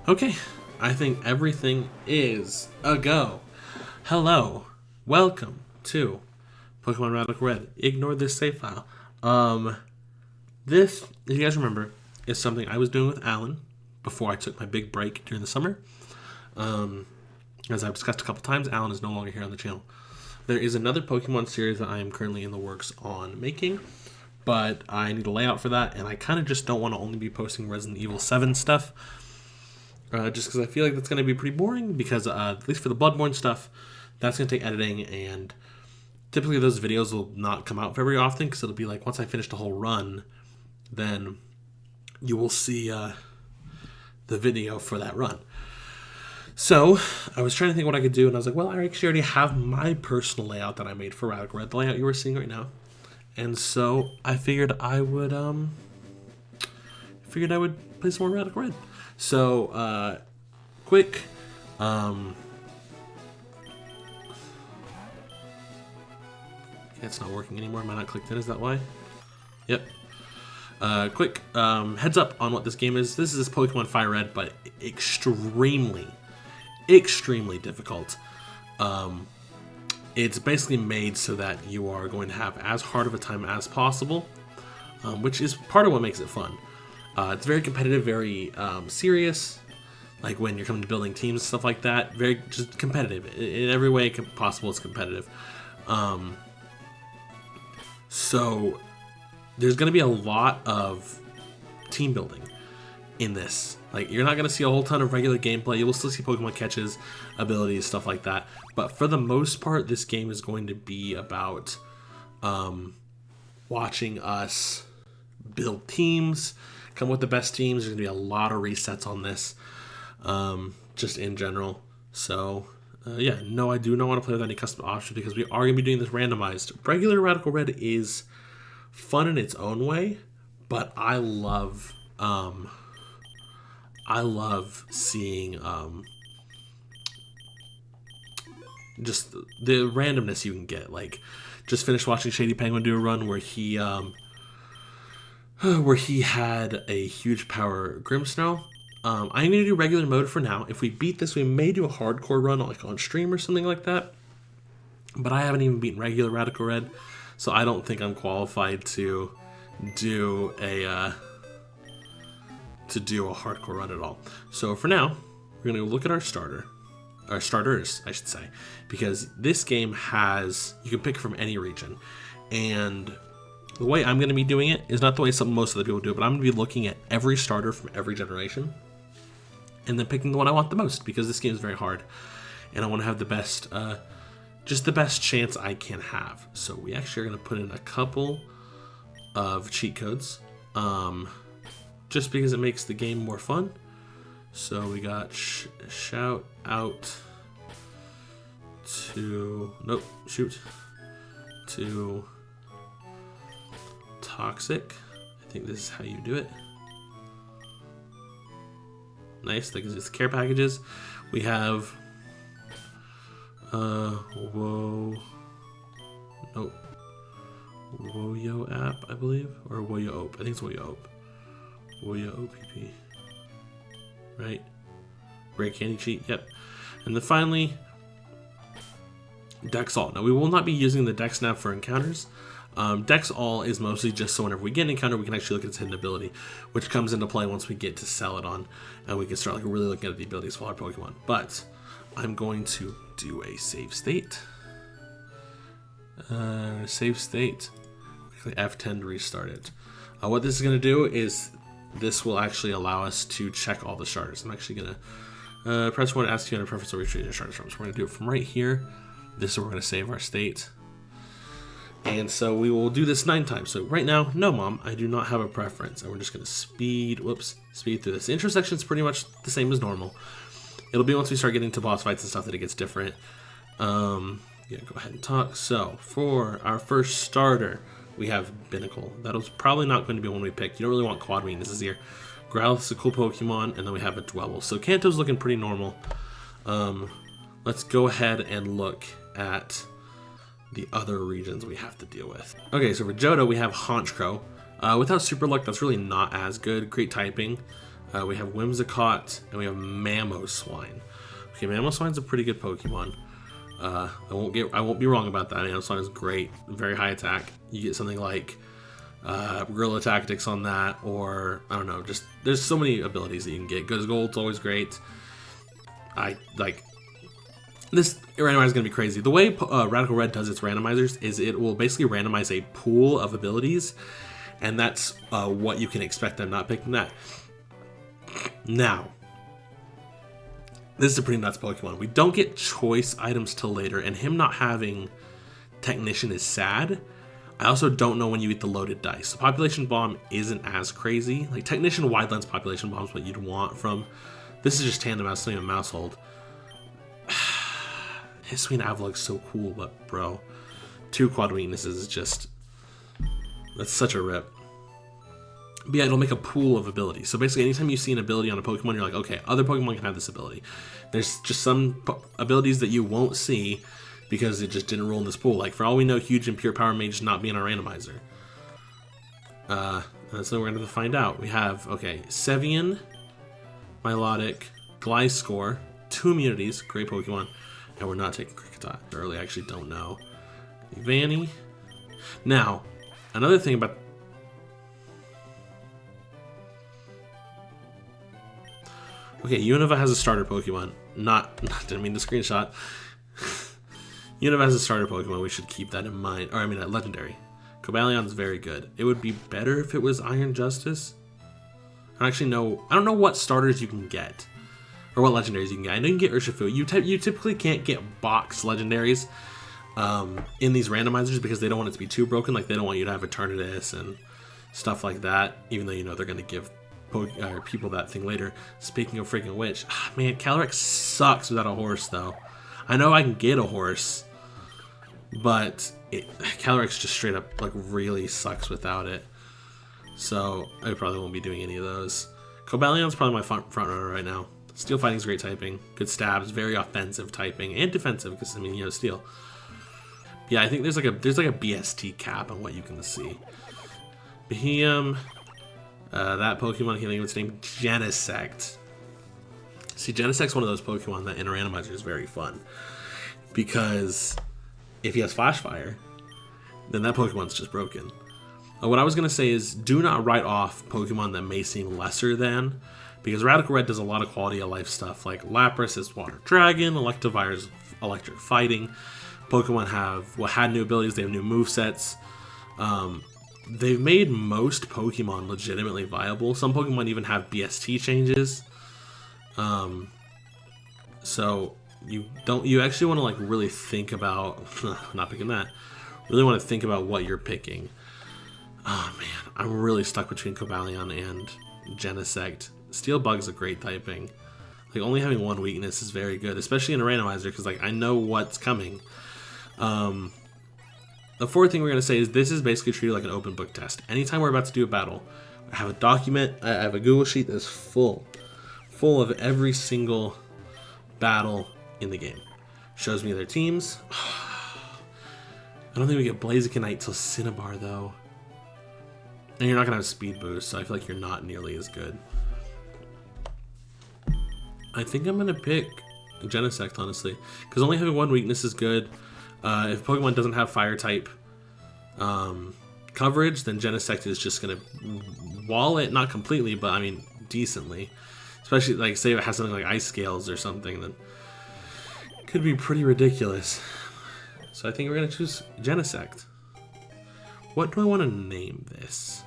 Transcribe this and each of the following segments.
Okay, I think everything is a go. Hello, welcome to Pokemon Radical Red. Ignore this save file. This, if you guys remember, is something I was doing with Alan before I took my big break during the summer. As I've discussed a couple times, Alan is no longer here on the channel. There is another Pokemon series that I am currently in the works on making, but I need a layout for that, and I kind of just don't want to only be posting Resident Evil 7 stuff. Just because I feel like that's going to be pretty boring, because at least for the Bloodborne stuff, that's going to take editing, and typically those videos will not come out very often, because it'll be like once I finish the whole run, then you will see the video for that run. So I was trying to think what I could do, and I was like, well, I actually already have my personal layout that I made for Radical Red, the layout you were seeing right now. And so I figured I would play some more Radical Red. So, quick, it's not working anymore. Am I not clicked in? Is that why? Yep. Quick, heads up on what this game is. This is Pokemon Fire Red, but extremely difficult. It's basically made so that you are going to have as hard of a time as possible, which is part of what makes it fun. It's very competitive, very serious, like when you're coming to building teams and stuff like that. Very just competitive. In every way possible, it's competitive. So there's going to be a lot of team building in this. Like, you're not going to see a whole ton of regular gameplay. You will still see Pokemon catches, abilities, stuff like that. But for the most part, this game is going to be about watching us build teams, come with the best teams. There's going to be a lot of resets on this, just in general. So, yeah, no, I do not want to play with any custom options, because we are going to be doing this randomized. Regular Radical Red is fun in its own way, but I love seeing just the randomness you can get. Like, just finished watching Shady Penguin do a run where he had a huge power Grimmsnarl. I'm going to do regular mode for now. If we beat this, we may do a hardcore run, like on stream or something like that. But I haven't even beaten regular Radical Red, so I don't think I'm qualified to do a hardcore run at all. So for now, we're going to look at our starters, I should say, because this game you can pick from any region, and the way I'm going to be doing it is not the way most of the people do it, but I'm going to be looking at every starter from every generation and then picking the one I want the most, because this game is very hard and I want to have the best, just the best chance I can have. So we actually are going to put in a couple of cheat codes, just because it makes the game more fun. So we got shout out to, to Toxic. I think this is how you do it. Nice, that gives us the care packages. We have Woyo app, I believe, or Woyo Ope. I think it's Woyo Ope. Woyo OPP. Right? Rare Candy Cheat, yep. And then finally, Dex All. Now, we will not be using the Dex Snap for encounters. Dex All is mostly just so whenever we get an encounter, we can actually look at its hidden ability, which comes into play once we get to Celadon, and we can start really looking at the abilities of our Pokemon. But I'm going to do a save state. F10 to restart it. What this is going to do is this will actually allow us to check all the starters. I'm actually going to press 1 to ask you on a preference to retrieve your starters from. So we're going to do it from right here. This is where we're going to save our state. And so we will do this 9 times. So right now, no, Mom, I do not have a preference. And we're just going to speed through this. The intro section is pretty much the same as normal. It'll be once we start getting to boss fights and stuff that it gets different. Yeah, go ahead and talk. So for our first starter, we have Binnacle. That'll probably not going to be one we pick. You don't really want Quadwing. This is here. Growlithe is a cool Pokemon, and then we have a Dwebble. So Kanto's looking pretty normal. Let's go ahead and look at the other regions we have to deal with. Okay, so for Johto, we have Honchkrow. Without Super Luck, that's really not as good. Great typing. We have Whimsicott, and we have Mamoswine. Okay, Mamoswine's a pretty good Pokemon. I won't be wrong about that. Mamoswine is great, very high attack. You get something like Guerrilla Tactics on that, or I don't know. Just there's so many abilities that you can get. Gold's always great. I like this randomizer is gonna be crazy. The way Radical Red does its randomizers is it will basically randomize a pool of abilities, and that's what you can expect. I'm not picking that. Now, this is a pretty nuts Pokemon. We don't get choice items till later, and him not having Technician is sad. I also don't know when you eat the loaded dice. The Population Bomb isn't as crazy. Like, Technician Wide Lens Population Bomb is what you'd want from... This is just Tandem Mouse, not even Mousehold. Hisuian Avalug's so cool, but bro, 2 quad weaknesses is just... That's such a rip. But yeah, it'll make a pool of abilities. So basically, anytime you see an ability on a Pokemon, you're like, okay, other Pokemon can have this ability. There's just some abilities that you won't see because it just didn't roll in this pool. Like, for all we know, Huge and Pure Power may just not be in our randomizer. So we're going to have to find out. We have, okay, Sevian, Milotic, Gliscor, 2 immunities, great Pokemon, and we're not taking Kricketot. I really actually don't know. Vanny. Now, another thing about... Okay, Unova has a starter Pokemon. Didn't mean to screenshot. Unova has a starter Pokemon. We should keep that in mind. Or, I mean, legendary. Cobalion very good. It would be better if it was Iron Justice. I don't know what starters you can get. Or what legendaries you can get. I know you can get Urshifu. You typically can't get box legendaries in these randomizers because they don't want it to be too broken. Like, they don't want you to have Eternatus and stuff like that. Even though, you know, they're going to give people that thing later. Speaking of freaking which, man, Calyrex sucks without a horse, though. I know I can get a horse, but Calyrex just straight up like really sucks without it. So I probably won't be doing any of those. Cobalion's probably my front runner right now. Steel Fighting's great typing, good stabs, very offensive typing and defensive because I mean, you know, steel. Yeah, I think there's like a BST cap on what you can see. Behem. That Pokemon healing was named Genesect. See, Genesect's one of those Pokemon that in a randomizer is very fun. Because if he has Flash Fire, then that Pokemon's just broken. What I was going to say is do not write off Pokemon that may seem lesser than. Because Radical Red does a lot of quality of life stuff. Like Lapras is Water Dragon, Electivire is Electric Fighting. Pokemon had new abilities, they have new movesets. They've made most Pokemon legitimately viable. Some Pokemon even have BST changes. So you actually want to like really think about not picking that. Really want to think about what you're picking. Oh man, I'm really stuck between Cobalion and Genesect. Steel Bug's a great typing. Like only having 1 weakness is very good, especially in a randomizer because like I know what's coming. The 4th thing we're going to say is this is basically treated like an open book test. Anytime we're about to do a battle, I have a document, I have a Google Sheet that's full of every single battle in the game. Shows me their teams. I don't think we get Blazikenite till Cinnabar though. And you're not going to have Speed Boost, so I feel like you're not nearly as good. I think I'm going to pick Genesect, honestly. Because only having 1 weakness is good. If Pokemon doesn't have Fire type coverage, then Genesect is just going to wall it, not completely, but I mean decently. Especially, like, say it has something like Ice Scales or something, then it could be pretty ridiculous. So I think we're going to choose Genesect. What do I want to name this?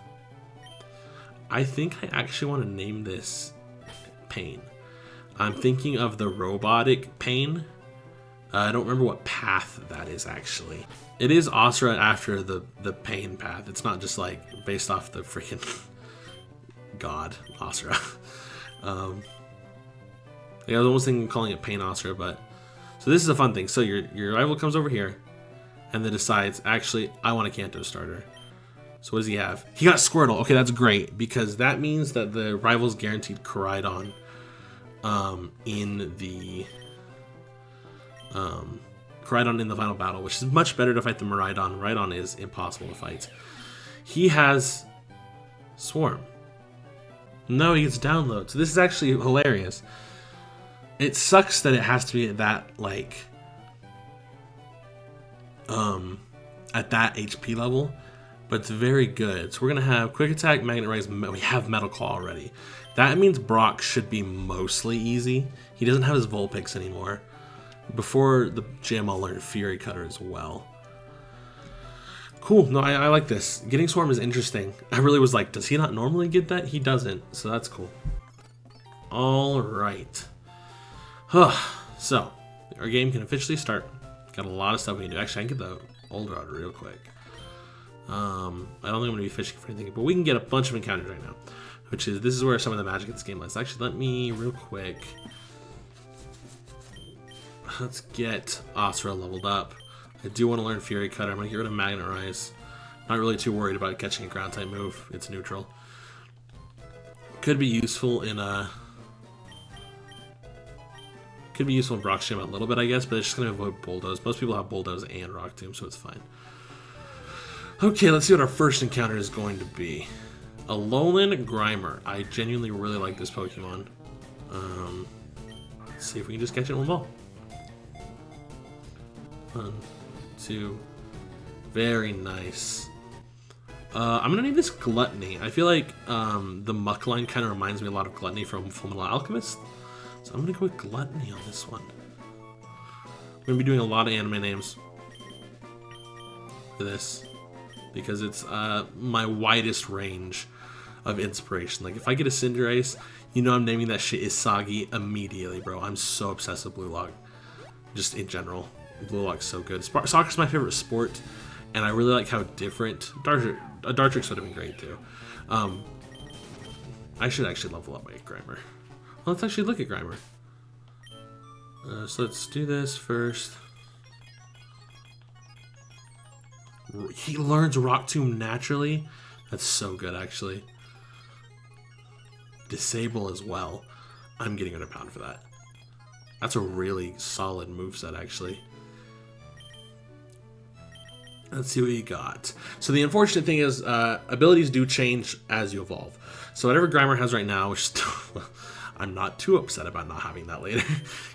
I think I actually want to name this Pain. I'm thinking of the robotic Pain. I don't remember what path that is, actually. It is Asura after the Pain path. It's not just, like, based off the freaking god, Asura. I was almost thinking of calling it Pain Asura, but... So this is a fun thing. So your rival comes over here, and then decides, actually, I want a Kanto starter. So what does he have? He got Squirtle. Okay, that's great, because that means that the rival's guaranteed Koraidon in the... Koraidon in the final battle, which is much better to fight than Miraidon. Miraidon is impossible to fight. He has Swarm. No, he gets download. So this is actually hilarious. It sucks that it has to be at that, like, at that HP level, but it's very good. So we're gonna have Quick Attack, Magnet Rise. We have Metal Claw already. That means Brock should be mostly easy. He doesn't have his Vulpix anymore. Before the gym, I'll learn Fury Cutter as well. Cool. No, I like this. Getting Swarm is interesting. I really was like, does he not normally get that? He doesn't, so that's cool. All right. So, our game can officially start. Got a lot of stuff we can do. Actually, I can get the old rod real quick. I don't think I'm going to be fishing for anything, but we can get a bunch of encounters right now. This is where some of the magic of this game lies. Actually, let me, real quick. Let's get Asura leveled up. I do want to learn Fury Cutter. I'm going to get rid of Magnet Rise. Not really too worried about catching a ground type move. It's neutral. Could be useful in Rock Gym a little bit, I guess, but it's just going to avoid Bulldoze. Most people have Bulldoze and Rock Tomb, so it's fine. Okay, let's see what our first encounter is going to be. Alolan Grimer. I genuinely really like this Pokemon. Let's see if we can just catch it in one ball. 1, 2. Very nice. I'm gonna name this Gluttony. I feel like the Muck line kind of reminds me a lot of Gluttony from Fullmetal Alchemist. So I'm gonna go with Gluttony on this one. We're gonna be doing a lot of anime names for this because it's my widest range of inspiration. Like if I get a Cinderace, you know I'm naming that shit Isagi immediately, bro. I'm so obsessed with Blue Lock. Just in general. Blue Lock's so good. Soccer's my favorite sport, and I really like how different Dartrix would have been great too. I should actually level up my Grimer. Well, let's actually look at Grimer. So let's do this first. He learns Rock Tomb naturally. That's so good, actually. Disable as well. I'm getting rid of Pound for that. That's a really solid moveset, actually. Let's see what you got. So the unfortunate thing is, abilities do change as you evolve. So whatever Grimer has right now, which I'm not too upset about not having that later.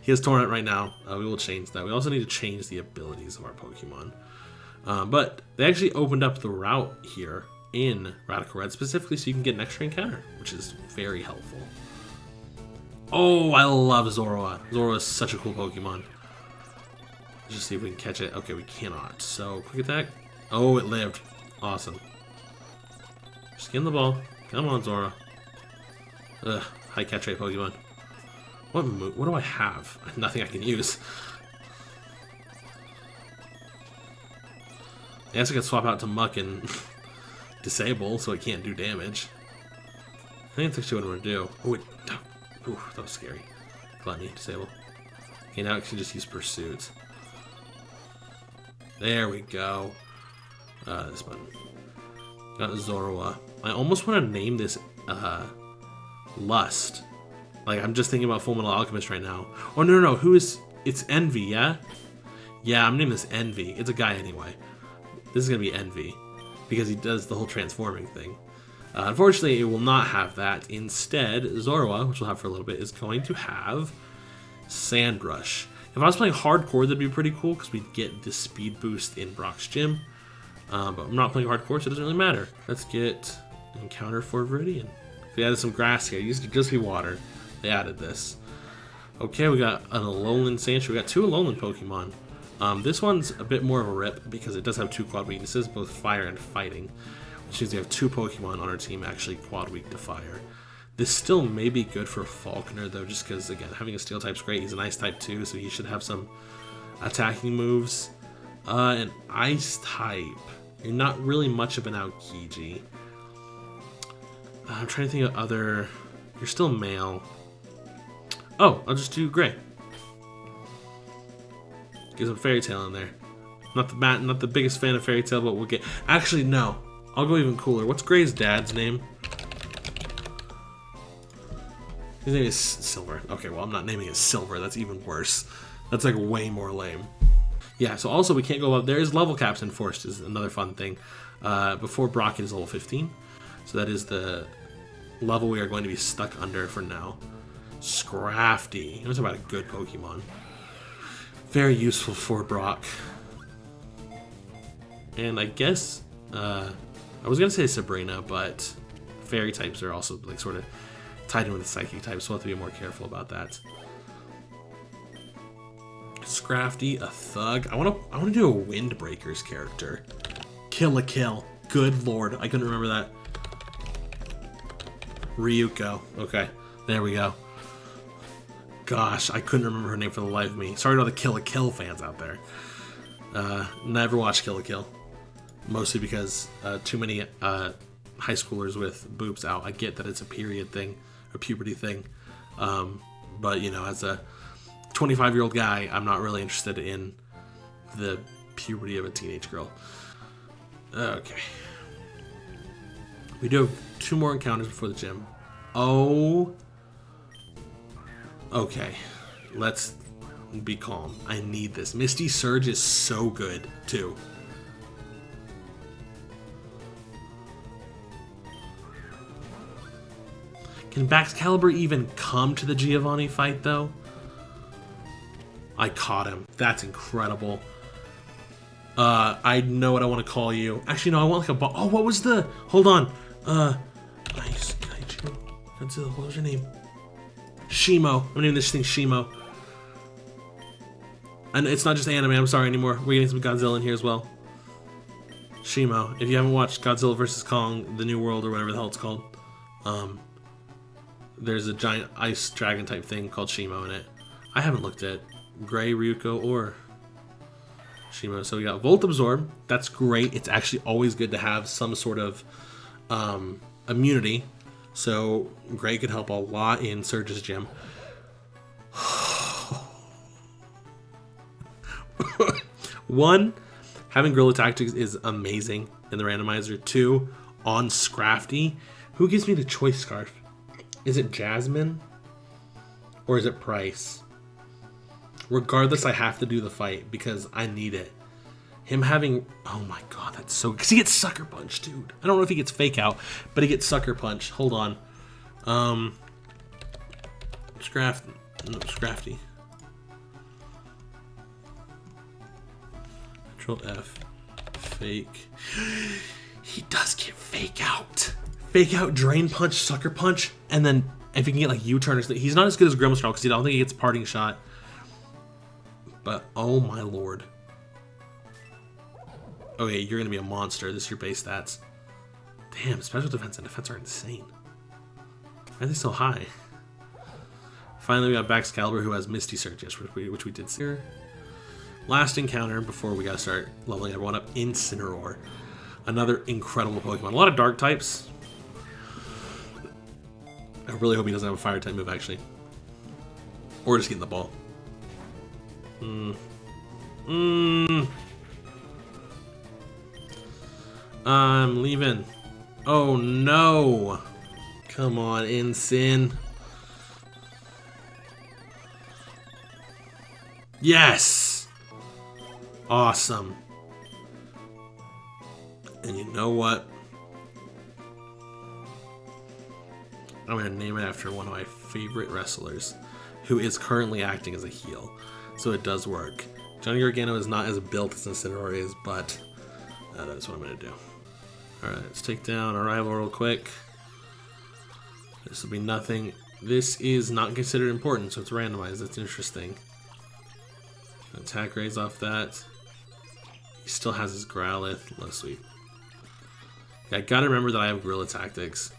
He has Torrent right now. We will change that. We also need to change the abilities of our Pokemon. But they actually opened up the route here in Radical Red specifically so you can get an extra encounter, which is very helpful. Oh, I love Zorua. Zorua is such a cool Pokemon. Let's just see if we can catch it. Okay, we cannot. So, quick attack. Oh, it lived. Awesome. Just get in the ball. Come on, Zorua. Ugh, high catch rate Pokemon. What do I have? Nothing I can use. I guess I could swap out to Muck and disable so it can't do damage. I think that's actually what I'm going to do. Oh, ooh, that was scary. Gluttony, disable. Okay, now I can just use Pursuit. There we go. This button. Got Zorua. I almost want to name this Lust. Like, I'm just thinking about Fullmetal Alchemist right now. Oh, no. Who is... It's Envy, yeah? Yeah, I'm naming this Envy. It's a guy anyway. This is going to be Envy. Because he does the whole transforming thing. Unfortunately, it will not have that. Instead, Zorua, which we'll have for a little bit, is going to have Sand Rush. If I was playing hardcore, that'd be pretty cool because we'd get this speed boost in Brock's Gym. But I'm not playing hardcore, so it doesn't really matter. Let's get an encounter for Viridian. They added some grass here. It used to just be water. They added this. Okay, we got an Alolan Sandshrew. We got 2 Alolan Pokemon. This one's a bit more of a rip because it does have 2 quad weaknesses, both fire and fighting. Which means we have 2 Pokemon on our team actually quad weak to fire. This still may be good for Falconer, though, just because, again, having a Steel type's great. He's an Ice type, too, so he should have some attacking moves. An Ice type. You're not really much of an Aokiji. I'm trying to think of other... You're still male. Oh, I'll just do Gray. Get some Fairy Tail in there. Not the biggest fan of Fairy Tail, but we'll get... Actually, no. I'll go even cooler. What's Gray's dad's name? His name is Silver. Okay, well, I'm not naming it Silver. That's even worse. That's like way more lame. Yeah, so also we can't go up. There is level caps enforced is another fun thing. Before Brock is level 15. So that is the level we are going to be stuck under for now. Scrafty. That's about a good Pokemon. Very useful for Brock. And I guess, I was going to say Sabrina, but fairy types are also like sort of tied in with the psychic types, so we'll have to be more careful about that. Scrafty, a thug. I want to do a Windbreakers character. Kill a Kill. Good lord, I couldn't remember that. Ryuko. Okay, there we go. Gosh, I couldn't remember her name for the life of me. Sorry to all the Kill a Kill fans out there. Never watched Kill a Kill. Mostly because too many high schoolers with boobs out. I get that it's a period thing, a puberty thing. But, you know, as a 25-year-old guy, I'm not really interested in the puberty of a teenage girl. Okay. We do have 2 more encounters before the gym. Oh. Okay. Let's be calm. I need this. Misty Surge is so good, too. Can Baxcalibur even come to the Giovanni fight, though? I caught him. That's incredible. I know what I want to call you. Actually, no, I want like a ball. Oh, what was the... Hold on. Ice Kaiju. Godzilla, what was your name? Shimo. I'm naming this thing Shimo. And it's not just anime, I'm sorry anymore. We're getting some Godzilla in here as well. Shimo. If you haven't watched Godzilla vs. Kong, The New World, or whatever the hell it's called, there's a giant ice dragon type thing called Shimo in it. I haven't looked at Gray, Ryuko, or Shimo. So we got Volt Absorb. That's great. It's actually always good to have some sort of immunity. So Gray could help a lot in Surge's gym. One, having Gorilla Tactics is amazing in the randomizer. 2, on Scrafty. Who gives me the choice scarf? Is it Jasmine? Or is it Price? Regardless, I have to do the fight because I need it. Him having... Oh my god, that's so... Because he gets Sucker Punch, dude. I don't know if he gets Fake Out, but he gets Sucker Punch. Hold on. Scrafty. Control F. Fake. He does get Fake Out. Fake Out, Drain Punch, Sucker Punch, and then if he can get like U-turn or something. He's not as good as Grimmsnarl because I don't think he gets Parting Shot. But oh my lord. Okay, you're gonna be a monster. This is your base stats. Damn, special defense and defense are insane. Why are they so high? Finally, we got Baxcalibur, who has Misty Surge, which we did see. Last encounter before we gotta start leveling everyone up. Incineroar. Another incredible Pokemon. A lot of dark types. I really hope he doesn't have a fire type move, actually. Or just getting the ball. I'm leaving. Oh no. Come on, Incin. Yes! Awesome. And you know what? I'm going to name it after one of my favorite wrestlers, who is currently acting as a heel. So it does work. Johnny Gargano is not as built as Incineroar is, but that's what I'm going to do. Alright, let's take down our rival real quick. This will be nothing. This is not considered important, so it's randomized. That's interesting. Attack raise off that. He still has his Growlithe. Oh, sweet. Yeah, I gotta remember that I have Gorilla Tactics.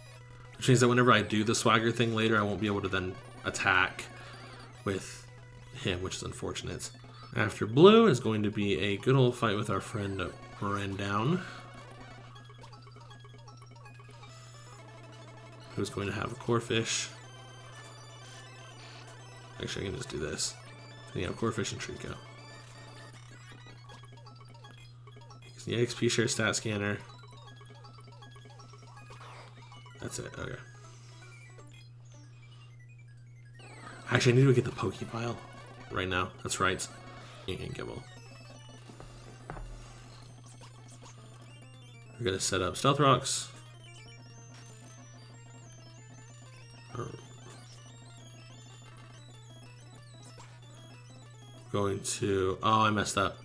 Which means that whenever I do the Swagger thing later, I won't be able to then attack with him, which is unfortunate. After Blue is going to be a good old fight with our friend Brendown, who's going to have a Corphish. Actually, I can just do this. So yeah, Corphish and Trico. The XP share stat scanner. That's it. Okay. Actually, I need to get the Pokefile right now. That's right. You can Gibble. We're gonna set up Stealth Rocks. Going to... Oh, I messed up.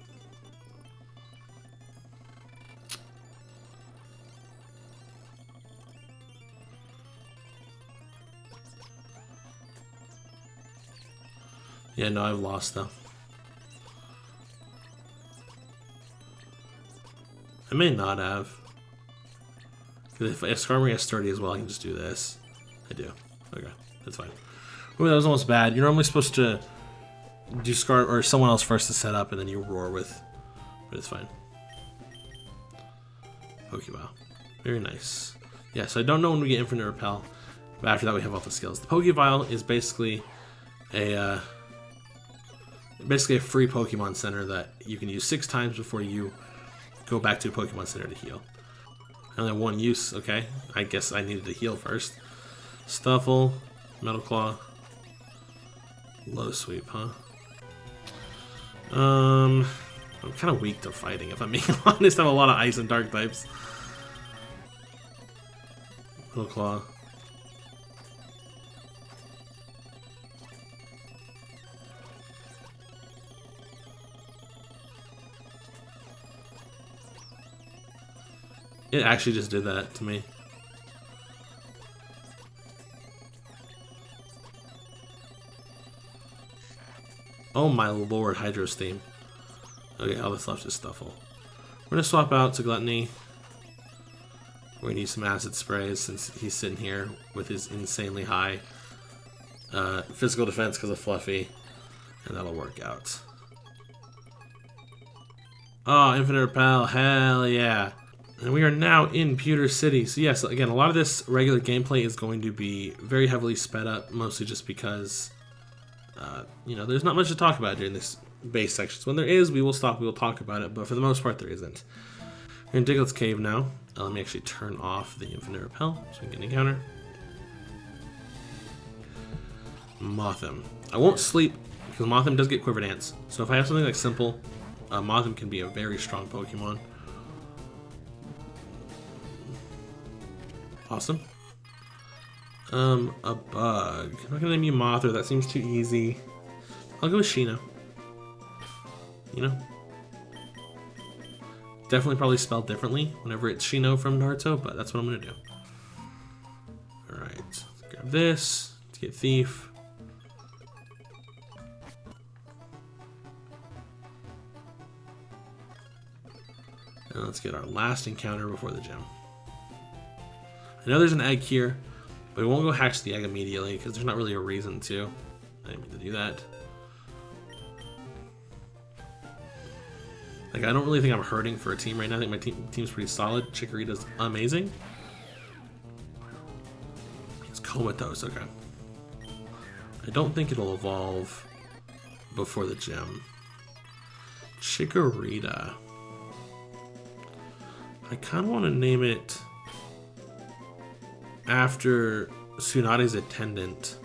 Yeah, no, I've lost though. I may not have. If Skarmory has sturdy as well, I can just do this. I do. Okay, that's fine. Ooh, that was almost bad. You're normally supposed to do Scar or someone else first to set up, and then you roar with. But it's fine. Pokeball. Very nice. Yeah, so I don't know when we get Infinite Repel, but after that we have all the skills. The Pokeball is basically a free Pokemon Center that you can use 6 times before you go back to a Pokemon Center to heal. Only one use, okay. I guess I needed to heal first. Stuffle, Metal Claw, Low Sweep, huh? I'm kind of weak to fighting, if I'm being honest. I have a lot of Ice and Dark types. Metal Claw. It actually just did that to me. Oh my lord, Hydro Steam. Okay, all that's left is Stuffle. We're gonna swap out to Gluttony. We're gonna use some Acid Sprays since he's sitting here with his insanely high physical defense because of Fluffy. And that'll work out. Oh, Infinite Repel, hell yeah. And we are now in Pewter City. So yes, again, a lot of this regular gameplay is going to be very heavily sped up, mostly just because, you know, there's not much to talk about during this base sections. When there is, we will stop, we will talk about it, but for the most part, there isn't. We're in Diglett's Cave now. Let me actually turn off the Infinite Repel so we can get an encounter. Mothim. I won't sleep because Mothim does get Quiver Dance. So if I have something like Simple, Mothim can be a very strong Pokemon. Awesome. A bug. I'm not gonna name you Mothra, that seems too easy. I'll go with Sheena. You know? Definitely probably spelled differently whenever it's Shino from Naruto, but that's what I'm gonna do. Alright, let's grab this to get Thief. And let's get our last encounter before the gym. I know there's an egg here, but we won't go hatch the egg immediately because there's not really a reason to. I didn't mean to do that. Like, I don't really think I'm hurting for a team right now. I think my team's pretty solid. Chikorita's amazing. It's Comatose, okay. I don't think it'll evolve before the gym. Chikorita. I kind of want to name it after Tsunade's attendant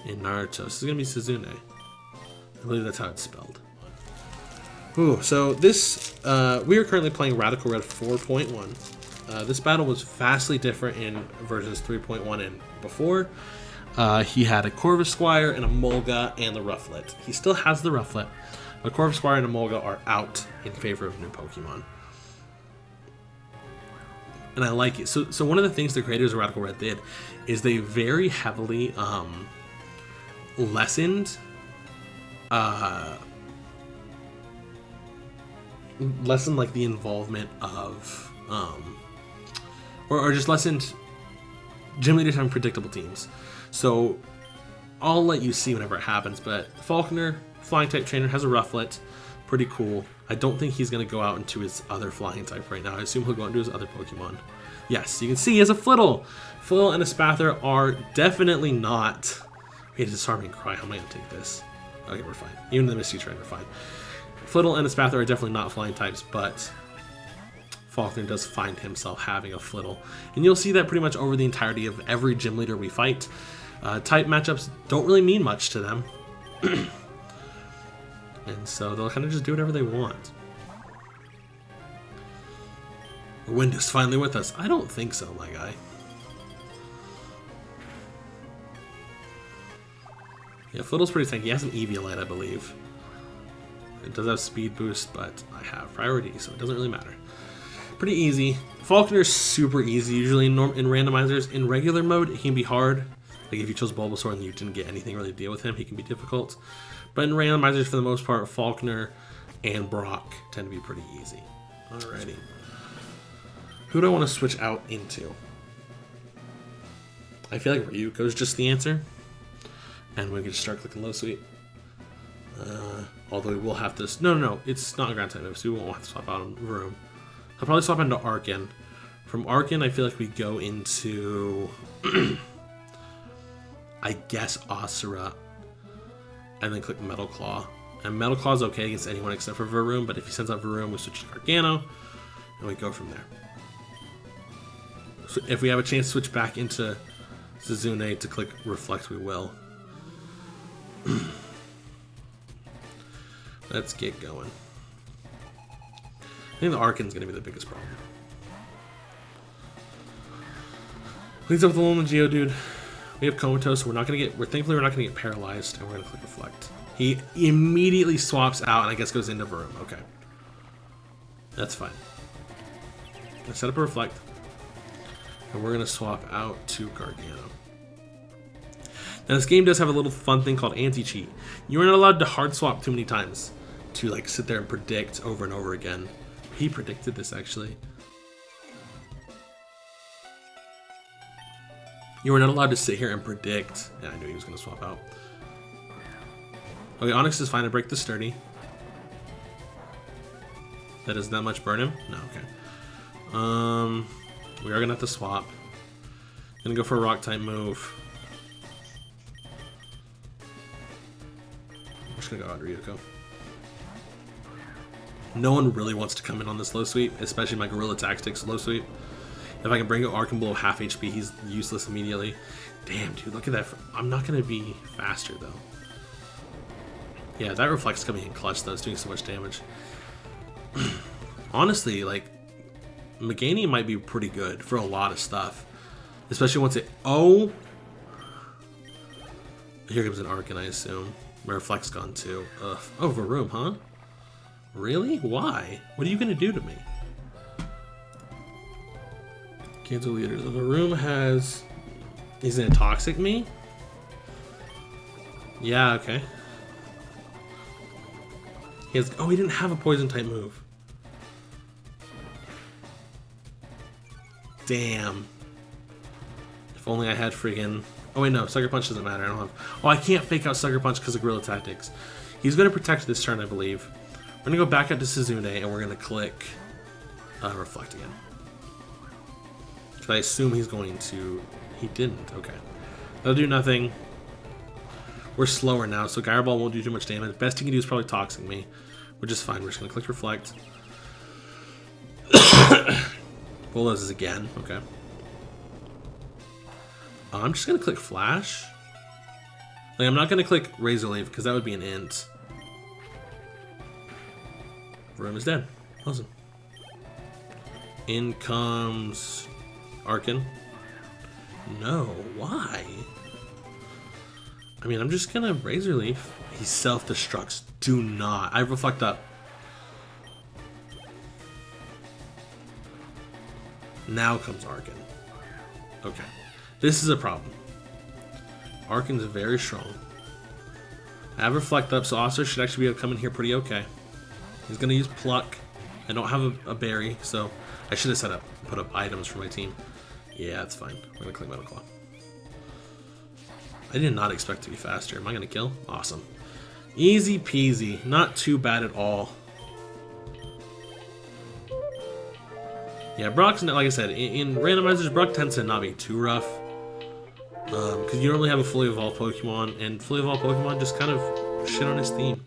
in Naruto. This is going to be Suzune. I believe that's how it's spelled. Ooh, so this, we are currently playing Radical Red 4.1. This battle was vastly different in versions 3.1 and before. He had a Corvisquire and a Mulga and the Rufflet. He still has the Rufflet, but Corvisquire and a Mulga are out in favor of new Pokemon. And I like it. So one of the things the creators of Radical Red did is they very heavily lessened like the involvement of or just lessened gym leaders having predictable teams. So I'll let you see whenever it happens, but Falconer, flying type trainer, has a Rufflet. Pretty cool. I don't think he's going to go out into his other flying type right now. I assume he'll go into his other Pokemon. Yes, you can see he has a Flittle. Flittle and a Spather are definitely not... Wait, Disarming Cry. How am I going to take this? Okay, we're fine. Even the Misty Trainer, we're fine. Flittle and a Spather are definitely not flying types, but Falconer does find himself having a Flittle. And you'll see that pretty much over the entirety of every gym leader we fight. Type matchups don't really mean much to them. And so they'll kind of just do whatever they want. The wind is finally with us. I don't think so, my guy. Yeah, Flittl's pretty tanky. He has an Eviolite, I believe. It does have speed boost, but I have priority, so it doesn't really matter. Pretty easy. Falconer's super easy, usually in randomizers. In regular mode, it can be hard. Like if you chose Bulbasaur and you didn't get anything really to deal with him, he can be difficult. But in randomizers, for the most part, Falconer and Brock tend to be pretty easy. Alrighty. Who do I want to switch out into? I feel like Ryuko's just the answer. And we can just start clicking low sweep. Although we will have to... No, it's not a ground type move, so we won't have to swap out on Varoom. I'll probably swap into Arkin. From Arkin, I feel like we go into... I guess Asura. And then click Metal Claw. And Metal Claw is okay against anyone except for Varoom, but if he sends out Varoom, we switch to Gargano. And we go from there. So if we have a chance to switch back into Zizune to click Reflect, we will. Let's get going. I think the Arkin's going to be the biggest problem. Leads up with the Alolan Geodude. We have Comatose, so thankfully we're not going to get paralyzed, and we're going to click Reflect. He immediately swaps out, and I guess goes into Varoom. Okay. That's fine. Let's set up a Reflect. And we're going to swap out to Gargano. Now this game does have a little fun thing called anti-cheat. You are not allowed to hard swap too many times to like sit there and predict over and over again. He predicted this actually. You are not allowed to sit here and predict. Yeah, I knew he was going to swap out. Okay, Onyx is fine. I break the Sturdy. That does that much burn him? No, okay. We are going to have to swap. Gonna go for a rock type move. I'm just gonna go out Ryuko. No one really wants to come in on this low sweep, especially my Gorilla Tactics low sweep. If I can bring out Arkin below half HP, he's useless immediately. Damn, dude, look at that. I'm not gonna be faster though. Yeah, that Reflect's coming in clutch though. It's doing so much damage. Honestly, like, Meganium might be pretty good for a lot of stuff. Especially once it... Oh! Here comes an Arkin, I assume. My Reflect's gone too. Ugh. Oh, Varoom, huh? Really? Why? What are you gonna do to me? Cancel leaders. If Varoom has... He's gonna Toxic me? Yeah, okay. He has... Oh, he didn't have a Poison type move. Damn. If only I had friggin'... Oh wait, no. Sucker Punch doesn't matter. I don't have... Oh, I can't fake out Sucker Punch because of Gorilla Tactics. He's going to protect this turn, I believe. We're going to go back up to Suzune, and we're going to click... Reflect again. Because I assume he's going to... He didn't. Okay. That'll do nothing. We're slower now, so Gyro Ball won't do too much damage. Best he can do is probably Toxic me, which is fine. We're just going to click Reflect. Bulldoze again. Okay. I'm just going to click Flash. Like, I'm not going to click Razor Leaf because that would be an int. Varoom is dead. Awesome. In comes Arkin. No, why? I mean, I'm just going to Razor Leaf. He self-destructs. Do not. I Reflect up. Now comes Arkin. Okay. This is a problem. Arkin's very strong. I have Reflect up, so Asura should actually be able to come in here pretty okay. He's going to use Pluck. I don't have a berry, so I should have put up items for my team. Yeah, that's fine. We're going to click Metal Claw. I did not expect to be faster. Am I going to kill? Awesome. Easy peasy. Not too bad at all. Yeah, Brock's, like I said, in randomizers, Brock tends to not be too rough. Because you normally have a fully evolved Pokemon, and fully evolved Pokemon just kind of shit on his theme.